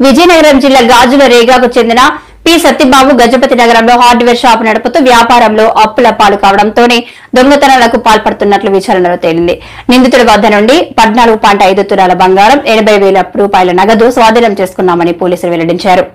విజయనగరం జిల్లా గాజుల రేగాకు చెందిన పి సత్యబాబు గజపతి నగరంలో హార్డ్వేర్ షాప్ నడుపుతూ వ్యాపారంలో అప్పుల పాలు కావడంతోనే దొంగతనాలకు పాల్పడుతున్నట్లు విచారణలో తేలింది. నిందితుడి వద్ద నుండి 14.5 తులాల బంగారం, 80,000 రూపాయల నగదు స్వాధీనం చేసుకున్నామని పోలీసులు వెల్లడించారు.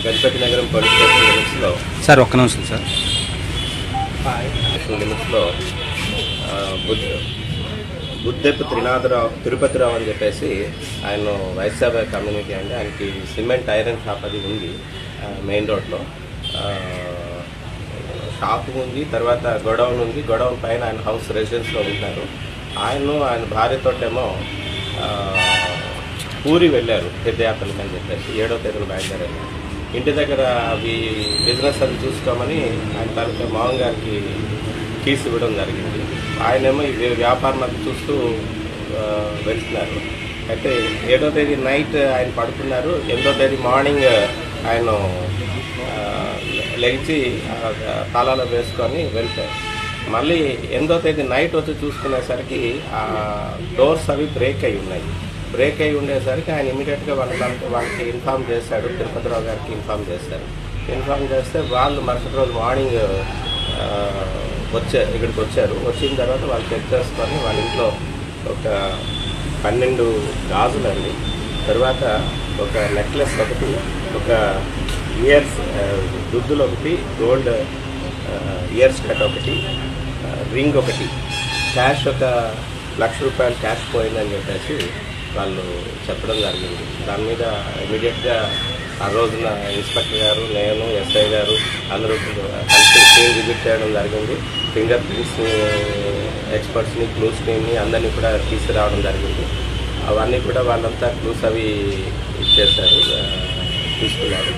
గజపతి నగరం పోలీస్ స్టేషన్ లిమిట్స్లో సార్ ఒక్క నిమిషం సార్ లిమిట్స్లో బుద్ధెప్పు తిరుపతిరావు అని చెప్పేసి ఆయన వైశాఖ కమ్యూనిటీ అండి. ఆయనకి సిమెంట్ ఐరన్ షాప్ అది ఉంది మెయిన్ రోడ్లో. షాప్ ఉంది, తర్వాత గొడౌన్ ఉంది. గొడౌన్ పైన ఆయన హౌస్ రెసిడెన్స్లో ఉంటారు. ఆయన భార్యతోటేమో పూరి వెళ్ళారు తీర్థయాత్రలకు అని చెప్పేసి 7వ తేదీన బయలుదేరారు. ఇంటి దగ్గర అవి బిజినెస్ అది చూసుకోమని ఆయన తరఫున మోహన్ గారికి కీస్ ఇవ్వడం జరిగింది. ఆయనేమో ఈ వ్యాపారం అది చూస్తూ వెళ్తున్నారు. అయితే 7వ తేదీ నైట్ ఆయన పడుకున్నారు. 8వ తేదీ మార్నింగ్ ఆయన లెగిచి తాళాలు వేసుకొని వెళ్తారు. మళ్ళీ 8వ తేదీ నైట్ వచ్చి చూసుకునేసరికి ఆ డోర్స్ అవి బ్రేక్ అయి ఉన్నాయి. బ్రేక్ అయి ఉండేసరికి ఆయన ఇమీడియట్గా వాళ్ళకి ఇన్ఫామ్ చేశాడు. తిరుపతిరావు గారికి ఇన్ఫామ్ చేశారు. ఇన్ఫామ్ చేస్తే వాళ్ళు మరుసటి రోజు మార్నింగ్ ఇక్కడికి వచ్చారు. వచ్చిన తర్వాత వాళ్ళు చెక్ చేసుకొని వాళ్ళ ఇంట్లో ఒక 12 గాజులండి, తర్వాత ఒక నెక్లెస్ ఒకటి, ఒక ఇయర్స్ దుద్దులు ఒకటి, గోల్డ్ ఇయర్స్ కట్ ఒకటి, రింగ్ ఒకటి, క్యాష్ ఒక ₹1,00,000 క్యాష్ పోయిందని చెప్పేసి వాళ్ళు చెప్పడం జరిగింది. దాని మీద ఇమీడియట్గా ఆ రోజున ఇన్స్పెక్టర్ గారు, నేను, ఎస్ఐ గారు అందరూ కలిసి సీన్ విజిట్ చేయడం జరిగింది. ఫింగర్ ప్రింట్స్ని, ఎక్స్పర్ట్స్ని, క్లూస్ టీమ్ని అందరినీ కూడా తీసుకురావడం జరిగింది. అవన్నీ కూడా వాళ్ళంతా క్లూస్ అవి ఇచ్చేశారు, తీసుకున్నారు.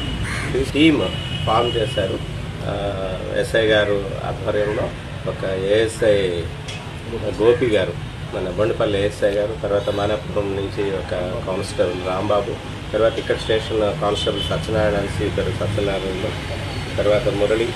టీమ్ ఫామ్ చేశారు. ఎస్ఐ గారు ఆధ్వర్యంలో ఒక ఏఎస్ఐ గోపి గారు, మన బొండపల్లి ఏఎస్ఐ గారు, తర్వాత మానపురం నుంచి ఒక కానిస్టేబుల్ రాంబాబు, తర్వాత ఇక్కడ స్టేషన్ కానిస్టేబుల్ సత్యనారాయణ, సత్యనారాయణ, తర్వాత మురళి,